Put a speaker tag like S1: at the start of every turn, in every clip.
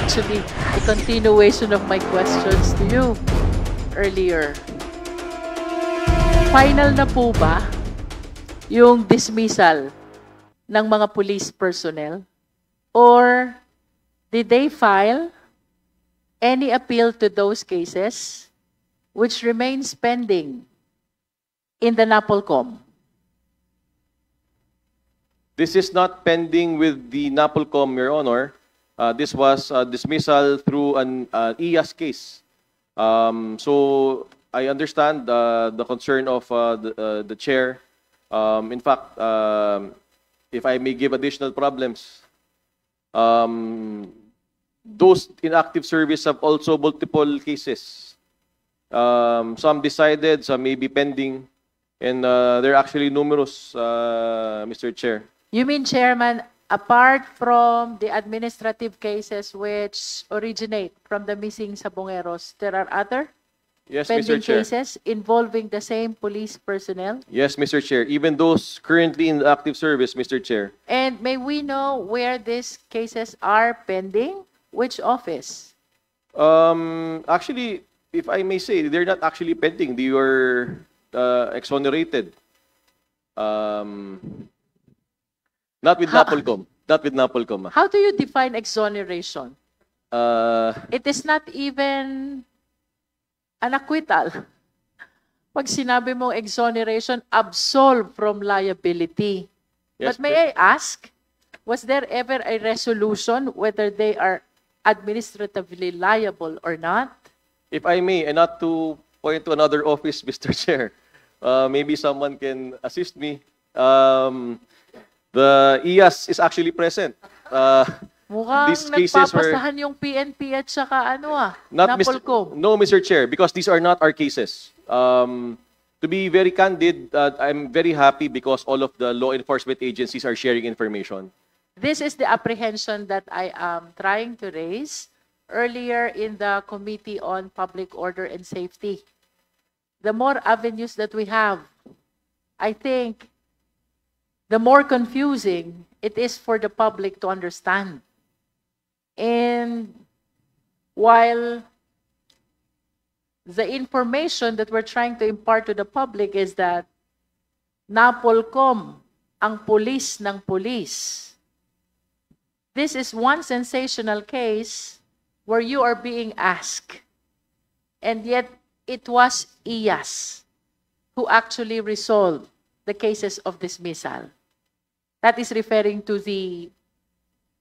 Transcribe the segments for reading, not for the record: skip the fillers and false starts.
S1: actually a continuation of my questions to you earlier. Final na po ba yung dismissal ng mga police personnel? Or did they file any appeal to those cases which remains pending in the NAPOLCOM?
S2: This is not pending with the NAPOLCOM, Your Honor. This was dismissal through an IAS case. So I understand the concern of the chair. In fact, if I may give additional problems, those in active service have also multiple cases. Some decided, some may be pending, and they're actually numerous, Mr. Chair.
S1: You mean, Chairman, apart from the administrative cases which originate from the missing Sabongeros, there are other
S2: Yes,
S1: pending
S2: Mr. Chair.
S1: cases involving the same police personnel?
S2: Yes, Mr. Chair. Even those currently in active service, Mr. Chair.
S1: And may we know where these cases are pending? Which office?
S2: Actually, if I may say, they're not actually pending. They were exonerated. Not with NAPOLCOM. Not with NAPOLCOM.
S1: How do you define exoneration? It is not even an acquittal. Pag sinabi mong exoneration, absolve from liability.
S2: Yes,
S1: But may I ask, was there ever a resolution whether they are administratively liable or not?
S2: If I may, and not to point to another office, Mr. Chair, maybe someone can assist me. The IAS is actually present.
S1: Mukhang
S2: These cases were
S1: nagpapasahan yung PNP at saka
S2: not
S1: NAPOLCOM.
S2: No, Mr. Chair, because these are not our cases. To be very candid, I'm very happy because all of the law enforcement agencies are sharing information.
S1: This is the apprehension that I am trying to raise earlier in the Committee on Public Order and Safety. The more avenues that we have, I think the more confusing it is for the public to understand. And while the information that we're trying to impart to the public is that NAPOLCOM ang pulis ng pulis. This is one sensational case where you are being asked, and yet it was IAS who actually resolved the cases of dismissal. That is referring to the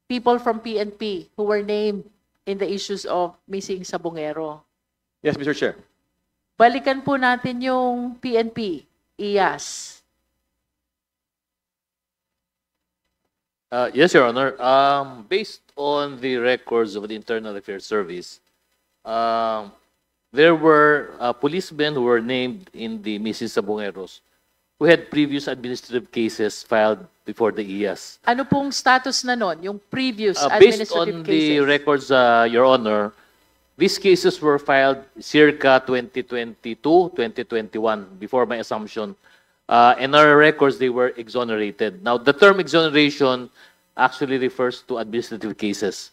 S1: people from PNP who were named in the issues of missing Sabongero.
S2: Yes, Mr. Chair.
S1: Balikan po natin yung PNP, IAS.
S3: Yes, Your Honor. Based on the records of the Internal Affairs Service, there were policemen who were named in the missing Sabongeros who had previous administrative cases filed before the IAS.
S1: Ano pong status na nun, yung previous
S3: Based
S1: administrative
S3: on
S1: cases?
S3: the records, Your Honor, these cases were filed circa 2022, 2021, before my assumption. In our records, they were exonerated. Now, the term exoneration actually refers to administrative cases,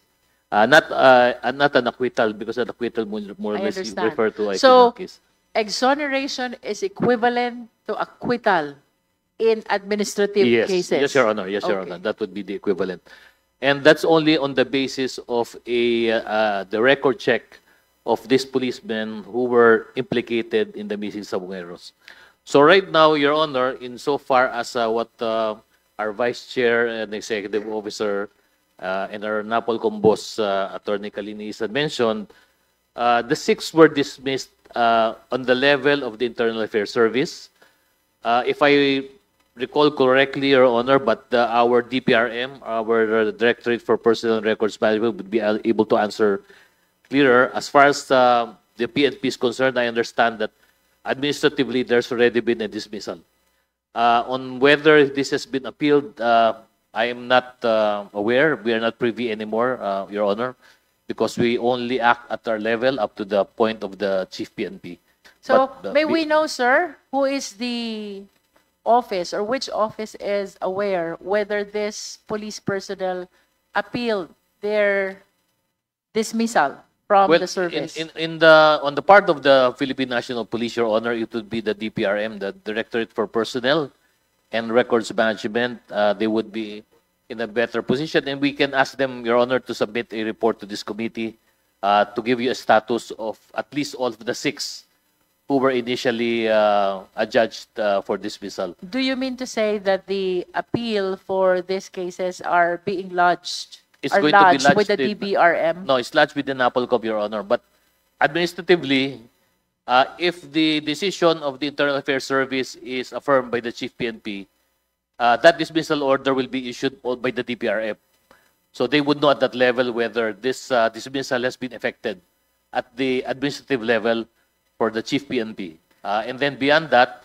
S3: not an acquittal, because an acquittal more or
S1: I
S3: less
S1: understand.
S3: refer to a
S1: So,
S3: criminal case.
S1: exoneration is equivalent to acquittal in administrative
S3: Yes,
S1: cases?
S3: yes, Your Honor. Yes, Your
S1: Okay.
S3: Honor. That would be the equivalent. And that's only on the basis of the record check of these policemen who were implicated in the missing Sabongeros. So right now, Your Honor, insofar as what our Vice Chair and Executive Officer and our NAPOLCOM boss, Attorney Calinis, had mentioned, the 6 were dismissed on the level of the Internal Affairs Service. If I recall correctly, Your Honor, but our DPRM, our Directorate for Personnel and Records Management, would be able to answer clearer. As far as the PNP is concerned, I understand that administratively there's already been a dismissal. On whether this has been appealed, I am not aware. We are not privy anymore, Your Honor, because we only act at our level up to the point of the Chief PNP.
S1: So,
S3: But,
S1: may we know, sir, who is the office or which office is aware whether this police personnel appealed their dismissal from
S3: Well,
S1: the service?
S3: in the on the part of the Philippine National Police, Your Honor, it would be the DPRM, the Directorate for Personnel and Records Management. They would be in a better position, and we can ask them, Your Honor, to submit a report to this committee to give you a status of at least all of the 6 who were initially adjudged for dismissal.
S1: Do you mean to say that the appeal for these cases are being lodged?
S3: It's
S1: are
S3: going to be
S1: lodged with the
S3: lodged in-
S1: DBRM?
S3: No, it's lodged with the NAPOLCOM, Your Honor. But administratively, if the decision of the Internal Affairs Service is affirmed by the Chief PNP, that dismissal order will be issued by the DPRM. So they would know at that level whether this dismissal has been effected at the administrative level for the Chief PNP. And then beyond that,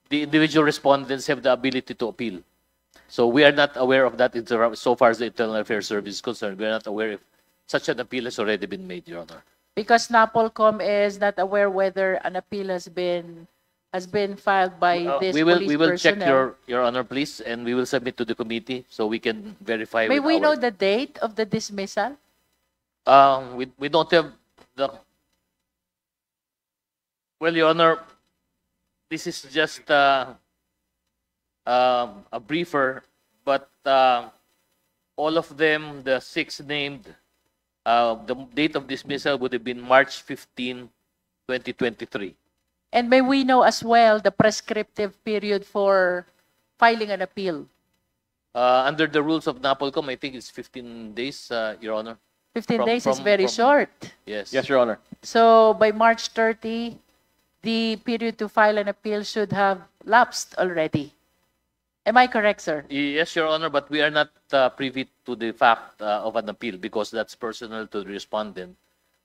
S3: the individual respondents have the ability to appeal. So we are not aware of that so far as the Internal Affairs Service is concerned. We are not aware if such an appeal has already been made, Your Honor.
S1: Because NAPOLCOM is not aware whether an appeal has been filed by this
S3: we will
S1: police
S3: check
S1: personnel.
S3: Your Honor, please, and we will submit to the committee so we can verify.
S1: May
S3: with
S1: we
S3: our-
S1: know the date of the dismissal?
S3: We don't have the. Well, Your Honor, this is just a briefer, but all of them, the 6 named, the date of dismissal would have been March 15, 2023.
S1: And may we know as well the prescriptive period for filing an appeal?
S3: Under the rules of NAPOLCOM, I think it's 15 days, Your Honor.
S1: 15
S3: From-
S1: days is
S3: from-
S1: very
S3: from-
S1: short.
S3: Yes.
S2: Yes, Your Honor.
S1: So by March 30, the period to file an appeal should have lapsed already. Am I correct, sir?
S3: Yes, Your Honor, but we are not privy to the fact of an appeal because that's personal to the respondent,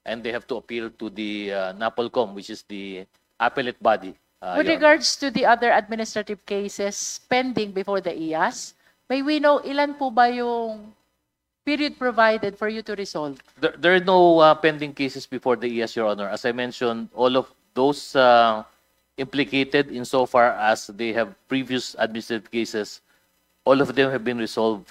S3: and they have to appeal to the NAPOLCOM, which is the appellate body.
S1: With
S3: Your Honor.
S1: regards to the other administrative cases pending before the IAS, may we know ilan po ba yung period provided for you to resolve?
S3: There are no pending cases before the ES, Your Honor. As I mentioned, all of those implicated insofar as they have previous administrative cases, all of them have been resolved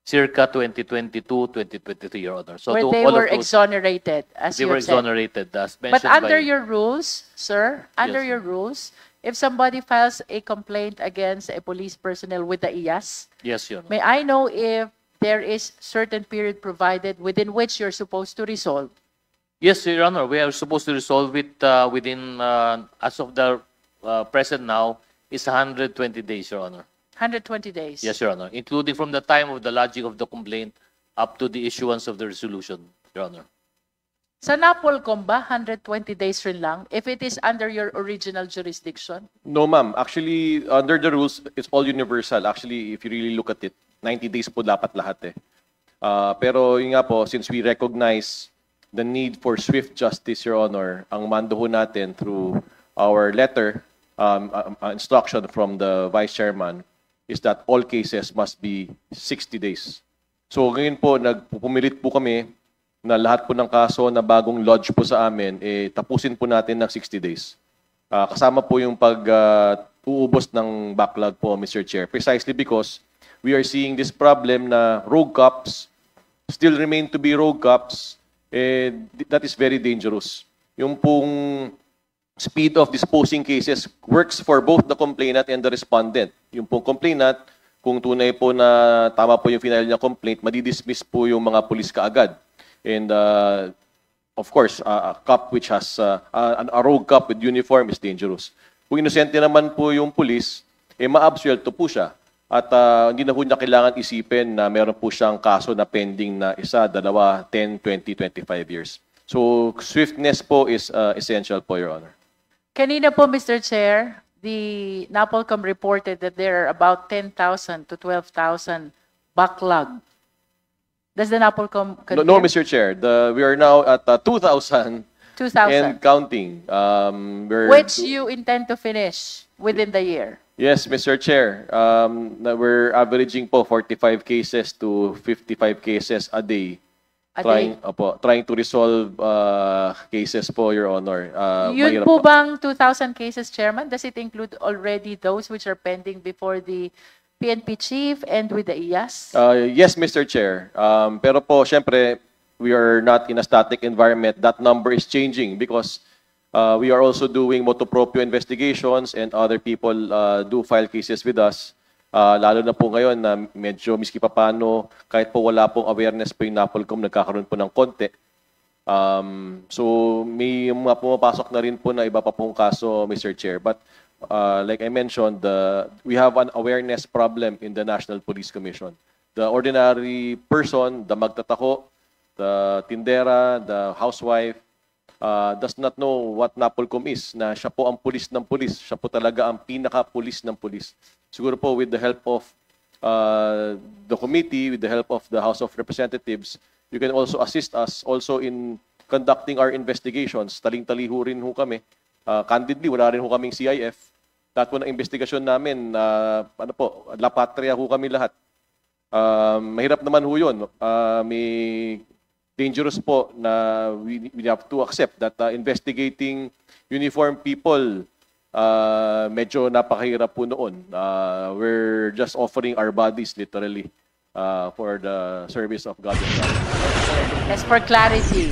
S3: circa 2022, 2023, Your Honor. So
S1: Where they
S3: all
S1: were
S3: of those,
S1: exonerated, as
S3: they
S1: you
S3: were
S1: have said.
S3: exonerated, as
S1: But
S3: mentioned
S1: under
S3: by...
S1: your rules, sir, under
S3: Yes.
S1: your rules, if somebody files a complaint against a police personnel with the IAS,
S3: Yes, Your Honor.
S1: may I know if there is certain period provided within which you're supposed to resolve?
S3: Yes, Your Honor. We are supposed to resolve it within, as of the present now, is 120 days, Your Honor.
S1: 120 days.
S3: Yes, Your Honor. Including from the time of the lodging of the complaint up to the issuance of the resolution, Your Honor.
S1: Sa NAPOLCOM ba, 120 days rin lang if it is under your original jurisdiction?
S2: No, ma'am. Actually, under the rules, it's all universal. Actually, if you really look at it, 90 days po dapat lahat eh. Pero yun nga po, since we recognize the need for swift justice, Your Honor, ang mando ho natin through our letter, instruction from the Vice Chairman, is that all cases must be 60 days. So ngayon po, nagpupumilit po kami na lahat po ng kaso na bagong lodge po sa amin, tapusin po natin ng 60 days. Kasama po yung uubos ng backlog po, Mr. Chair, precisely because we are seeing this problem na rogue cops still remain to be rogue cops. That is very dangerous. Yung pong speed of disposing cases works for both the complainant and the respondent. Yung pong complainant, kung tunay po na tama po yung final niya complaint, madidismiss po yung mga pulis kaagad. And of course, a cop which has a rogue cop with uniform is dangerous. Kung inosente naman po yung pulis, ma-absuelto po siya. At hindi na po niya kailangan isipin na meron po siyang kaso na pending na 1, 2, 10, 20, 25 years. So, swiftness po is essential po, Your Honor.
S1: Kanina po, Mr. Chair, the NAPOLCOM reported that there are about 10,000 to 12,000 backlog. Does the NAPOLCOM confirm?
S2: No, Mr. Chair. We are now at 2,000
S1: 2,000.
S2: and counting.
S1: Which you intend to finish within the year?
S2: Yes, Mr. Chair. We're averaging po 45 cases to 55 cases a day. Trying to resolve cases po, Your Honor.
S1: Yun
S2: Mahirap
S1: po bang 2,000 cases, Chairman? Does it include already those which are pending before the PNP chief and with the IAS?
S2: Yes, Mr. Chair. Pero po, syempre, we are not in a static environment. That number is changing because we are also doing motu proprio investigations and other people do file cases with us. Lalo na po ngayon na medyo miski papano, kahit po wala pong awareness po yung NAPOLCOM, nagkakaroon po ng konti. So may mga pumapasok na rin po na iba pa pong kaso, Mr. Chair. But like I mentioned, we have an awareness problem in the National Police Commission. The ordinary person, the magtatako, the tindera, the housewife, does not know what NAPOLCOM is, na siya po ang pulis ng pulis. Siya po talaga ang pinaka-pulis ng pulis. Siguro po with the help of the committee, with the help of the House of Representatives, you can also assist us also in conducting our investigations. Taling-taliho rin ho kami. Candidly, wala rin ho kaming CIF. Lahat po ng investigasyon namin, La Patria ho kami lahat. Mahirap naman ho yun. May dangerous po na we have to accept that investigating uniformed people, medyo napakahirap po noon. We're just offering our bodies literally for the service of God and God.
S1: As for clarity,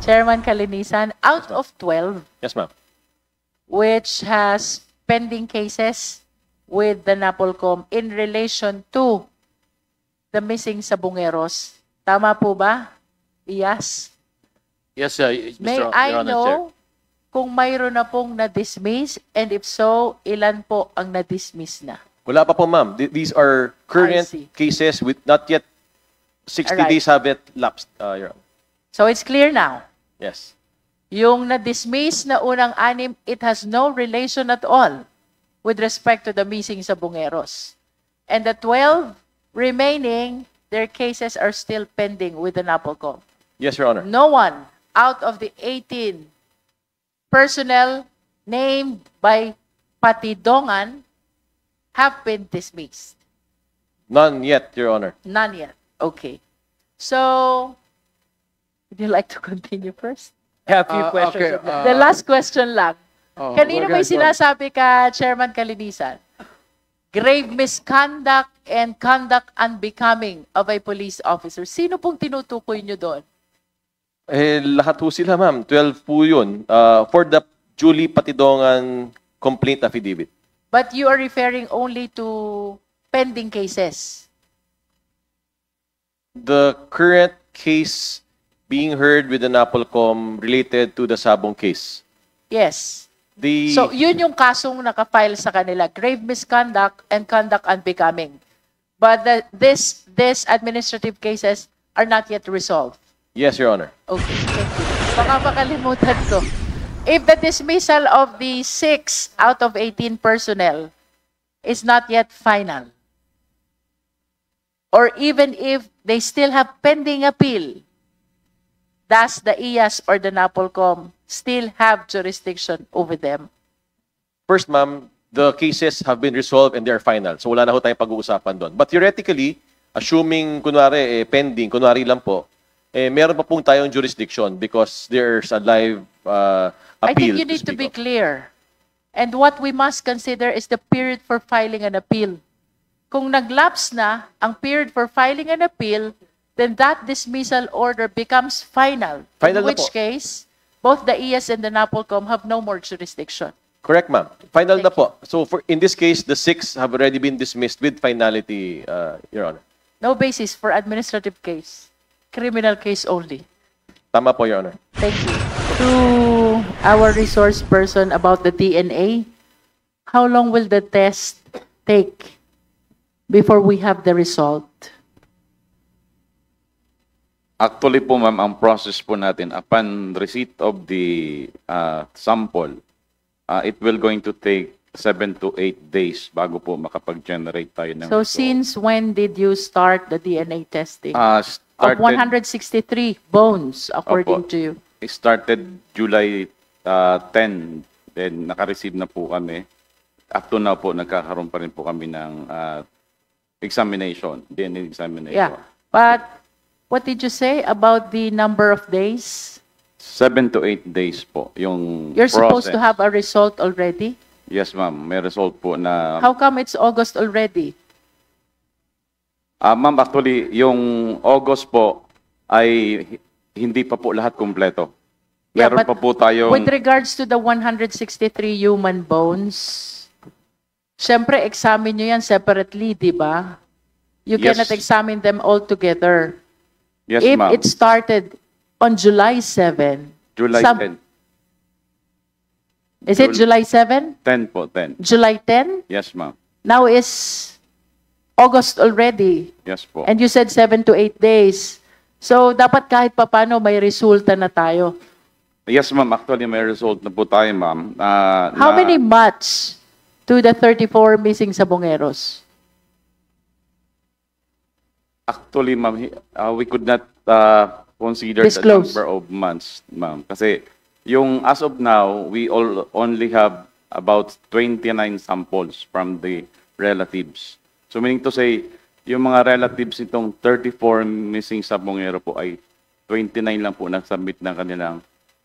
S1: Chairman Kalinisan, out of 12,
S2: Yes, ma'am.
S1: which has pending cases with the NAPOLCOM in relation to the missing Sabongeros, tama po ba? Yes.
S3: Yes,
S1: May
S3: Mr.
S1: I
S3: Your Honor, Chair.
S1: know kung mayroon na pong na-dismiss, and if so, ilan po ang na-dismiss na?
S2: Wala pa po, ma'am. These are current
S1: see.
S2: cases with not yet 60
S1: Alright.
S2: days have it lapsed, Your Honor.
S1: So it's clear now.
S2: Yes.
S1: Yung na-dismiss na unang 6, it has no relation at all with respect to the missing Sabongeros. And the 12 remaining, their cases are still pending with the NAPOLCOM.
S2: Yes, Your Honor.
S1: No one out of the 18 personnel named by Patidongan have been dismissed.
S2: None yet, Your Honor.
S1: None yet. Okay. So, would you like to continue first?
S4: I have a few questions.
S5: okay,
S1: The last question lang.
S5: Oh,
S1: Kanino
S5: we're
S1: may
S5: gonna go.
S1: sinasabi ka, Chairman Kalinisan? Grave misconduct and conduct unbecoming of a police officer. Sino pong tinutukoy nyo doon?
S2: Lahat po sila, ma'am. 12 po yun. For the Julie Patidongan complaint affidavit.
S1: But you are referring only to pending cases.
S2: The current case being heard with the NAPOLCOM related to the Sabong case.
S1: Yes.
S2: The
S1: So, yun yung kasong nakafile sa kanila. Grave misconduct and conduct unbecoming. But this administrative cases are not yet resolved.
S2: Yes, Your Honor.
S1: Okay, thank you. Baka makalimutan ko. If the dismissal of the 6 out of 18 personnel is not yet final, or even if they still have pending appeal, does the IAS or the NAPOLCOM still have jurisdiction over them?
S2: First, ma'am, the cases have been resolved and they are final. So wala na ho tayong pag-uusapan doon. But theoretically, assuming kunwari pending, kunwari lang po, meron pa pong tayong jurisdiction because there's a live
S1: I
S2: appeal.
S1: think you need to
S2: speak
S1: be
S2: of.
S1: clear. And what we must consider is the period for filing an appeal. Kung nag-lapse na ang period for filing an appeal, then that dismissal order becomes final.
S2: Final
S1: in
S2: na
S1: which
S2: po.
S1: case, both the IAS and the NAPOLCOM have no more jurisdiction.
S2: Correct, ma'am. Final na
S1: Thank
S2: po. So in this case, the 6 have already been dismissed with finality, Your Honor.
S1: No basis for administrative case. Criminal case only.
S2: Tama po, Your Honor.
S1: Thank you. To our resource person about the DNA, how long will the test take before we have the result?
S5: Actually po ma'am, ang process po natin, upon receipt of the sample, it will going to take 7 to 8 days bago po makapag-generate tayo ng
S1: So
S5: result.
S1: since when did you start the DNA testing? Of
S5: Started,
S1: 163 bones, according
S5: Opo.
S1: to you.
S5: started July 10, then naka-receive na po kami. Up to now po, nagkakaroon pa rin po kami ng examination, DNA examination.
S1: Yeah. But what did you say about the number of days?
S5: 7 to 8 days po yung
S1: You're supposed to
S5: process.
S1: have a result already?
S5: Yes ma'am, may result po na...
S1: How come it's August already?
S5: Ma'am, actually, yung August po ay hindi pa po lahat kumpleto.
S1: Yeah,
S5: Meron
S1: but
S5: pa po tayong...
S1: With regards to the 163 human bones, syempre examine nyo yan separately, di ba? You
S5: Yes.
S1: cannot examine them all together.
S5: Yes,
S1: If
S5: ma'am.
S1: it started on July 7,
S5: July
S1: some-
S5: 10.
S1: Is it July 7?
S5: 10 po, 10.
S1: July 10?
S5: Yes, ma'am.
S1: Now is August already.
S5: Yes po.
S1: And you said 7 to 8 days. So, dapat kahit papano may resulta na tayo.
S5: Yes, ma'am. Actually, may result na po tayo, ma'am.
S1: How many months to the 34 missing Sabongeros?
S5: Actually, ma'am, we could not consider
S1: Disclose.
S5: the number of months, ma'am. Kasi yung as of now, we only have about 29 samples from the relatives. So meaning to say, yung mga relatives nitong 34 missing Sabongero po ay 29 lang po nag-submit ng kanilang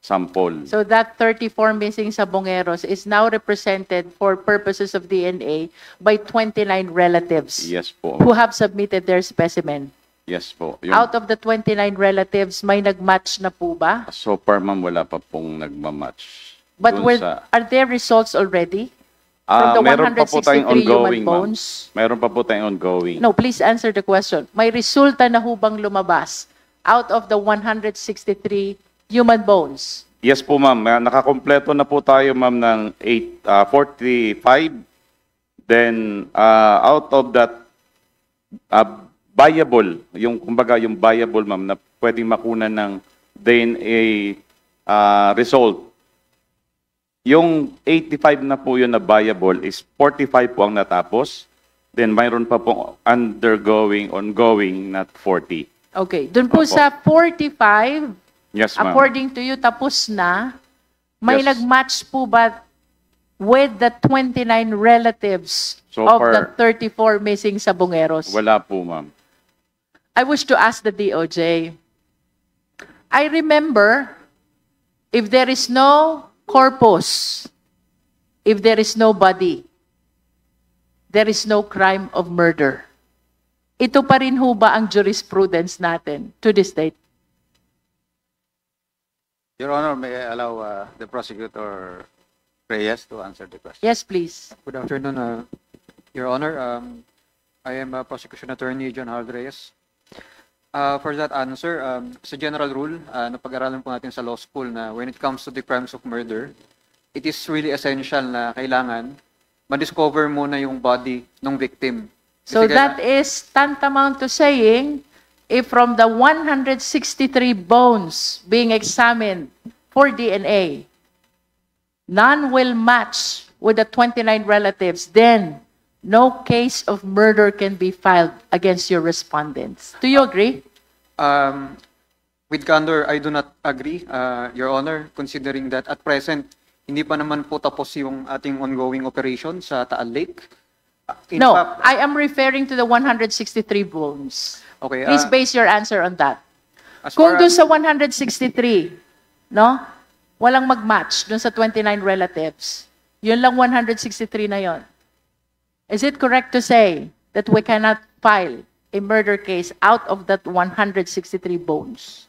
S5: sample.
S1: So that 34 missing Sabongeros is now represented for purposes of DNA by 29 relatives
S5: Yes po.
S1: who have submitted their specimen.
S5: Yes po. Yung,
S1: Out of the 29 relatives, may nag-match na po ba?
S5: so far, ma'am, wala pa pong nagmamatch.
S1: But
S5: Dun sa-
S1: are there results already? From the
S5: meron pa po
S1: 163
S5: tayong
S1: human
S5: ongoing, ma'am.
S1: bones?
S5: Meron pa po tayong ongoing.
S1: No, please answer the question. May resulta na hubang lumabas out of the 163 human bones?
S5: Yes po, ma'am. Nakakompleto na po tayo, ma'am, ng 45. Then, out of that, viable, yung, kumbaga, yung viable, ma'am, na pwedeng makunan ng DNA result. Yung 85 na po yun na viable is 45 po ang natapos. Then, mayroon pa po ongoing, not 40.
S1: Okay. Dun po
S5: Opo.
S1: sa 45,
S5: Yes, ma'am.
S1: according to you, tapos na. May
S5: Yes.
S1: nag-match po ba with the 29 relatives
S5: So
S1: of the
S5: far-
S1: 34 missing Sabongeros?
S5: Wala po, ma'am.
S1: I wish to ask the DOJ. I remember, if there is no corpus, if there is no body, there is no crime of murder. Ito pa rin ho ba ang jurisprudence natin to this date?
S4: Your Honor, may I allow the prosecutor Reyes to answer the question?
S1: Yes, please.
S6: Good afternoon, Your Honor. I am Prosecution Attorney John Harold Reyes. For that answer, sa general rule, napag-aralan po natin sa law school na when it comes to the crimes of murder, it is really essential na kailangan ma-discover muna yung body ng victim.
S1: So
S6: Kasi
S1: that is tantamount to saying, if from the 163 bones being examined for DNA, none will match with the 29 relatives, then no case of murder can be filed against your respondents. Do you agree?
S6: With candor, I do not agree, Your Honor, considering that at present, hindi pa naman po tapos yung ating ongoing operation sa Taal Lake. In
S1: No,
S6: fact,
S1: I am referring to the 163 bones.
S6: okay,
S1: Please base your answer on that.
S6: as
S1: Kung
S6: far
S1: doon
S6: as-
S1: sa 163, no? Walang mag-match doon sa 29 relatives. Yun lang 163 na yon. Is it correct to say that we cannot file a murder case out of that 163 bones?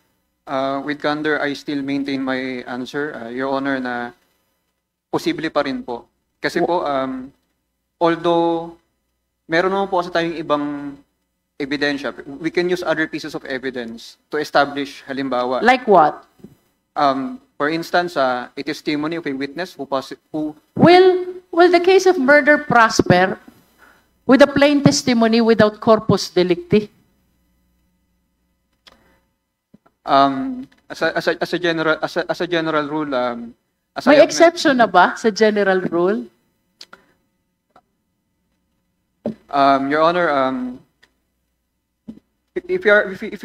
S6: With candor, I still maintain my answer, Your Honor, na posible pa rin po. Kasi po, although meron naman po kasi tayong ibang ebidensya, we can use other pieces of evidence to establish, halimbawa,
S1: Like what?
S6: for instance, a testimony of a witness who
S1: Will the case of murder prosper with a plain testimony without corpus delicti?
S6: as a general rule, as I
S1: May
S6: have
S1: exception na ba sa general rule?
S6: Your Honor, if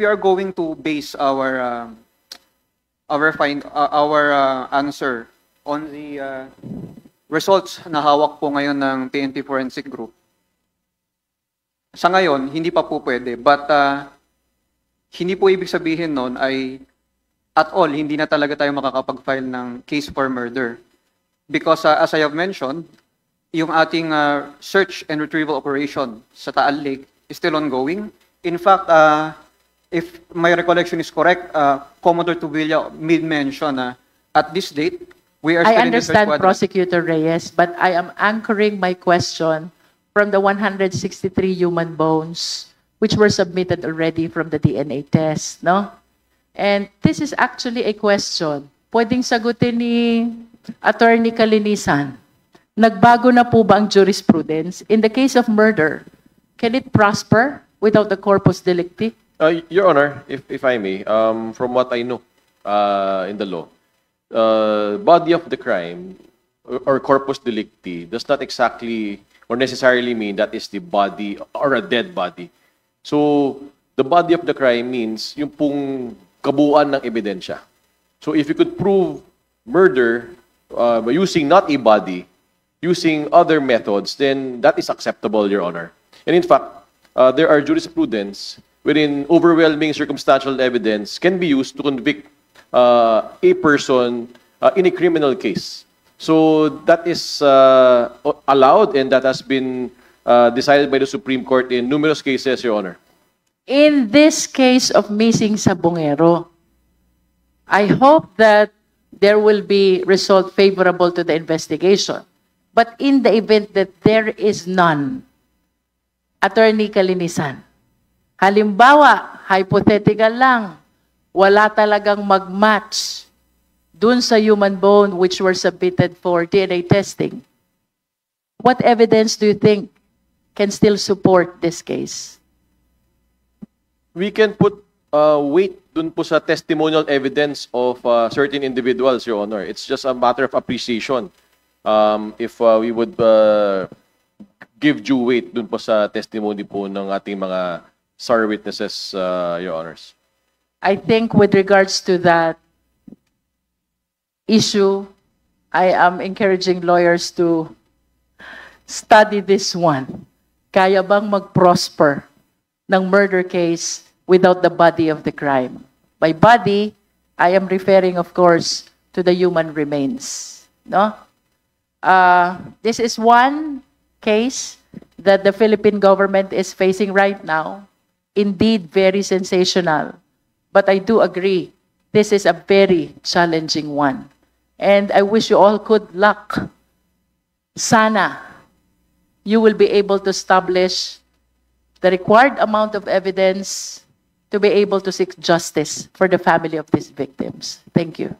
S6: you are going to base our answer on the results na hawak po ngayon ng PNP Forensic Group, sa ngayon hindi pa po pwede, but hindi po ibig sabihin nun ay at all hindi na talaga tayo makakapag-file ng case for murder, because as I have mentioned, yung ating search and retrieval operation sa Taal Lake is still ongoing. In fact, if my recollection is correct, Commodore Tubilla made mention na at this date, we are
S1: I
S6: still in the search
S1: understand,
S6: quadrant.
S1: Prosecutor Reyes, but I am anchoring my question from the 163 human bones which were submitted already from the DNA test, no? And this is actually a question. Pwedeng sagutin ni Attorney Kalinisan. Nagbago na po ba ang jurisprudence? In the case of murder, can it prosper without the corpus delicti?
S2: Your Honor, if I may, from what I know in the law, body of the crime or corpus delicti does not exactly or necessarily mean that is the body or a dead body. So, the body of the crime means yung pong kabuuan ng ebidensya. So, if you could prove murder by using not a body, using other methods, then that is acceptable, Your Honor. And in fact, there are jurisprudence wherein overwhelming circumstantial evidence can be used to convict a person in a criminal case. So that is allowed and that has been decided by the Supreme Court in numerous cases, Your Honor.
S1: In this case of missing Sabongero, I hope that there will be result favorable to the investigation. But in the event that there is none, Attorney Kalinisan, halimbawa, hypothetical lang, wala talagang mag-match dun sa human bone which were submitted for DNA testing. What evidence do you think can still support this case?
S2: We can put weight dun po sa testimonial evidence of certain individuals, Your Honor. It's just a matter of appreciation. If we would give due weight dun po sa testimony po ng ating mga SAR witnesses, Your Honors.
S1: I think with regards to that issue, I am encouraging lawyers to study this one. Kaya bang mag-prosper ng murder case without the body of the crime? By body, I am referring, of course, to the human remains. No? This is one case that the Philippine government is facing right now. Indeed, very sensational. But I do agree, this is a very challenging one. And I wish you all good luck. Sana you will be able to establish the required amount of evidence to be able to seek justice for the family of these victims. Thank you.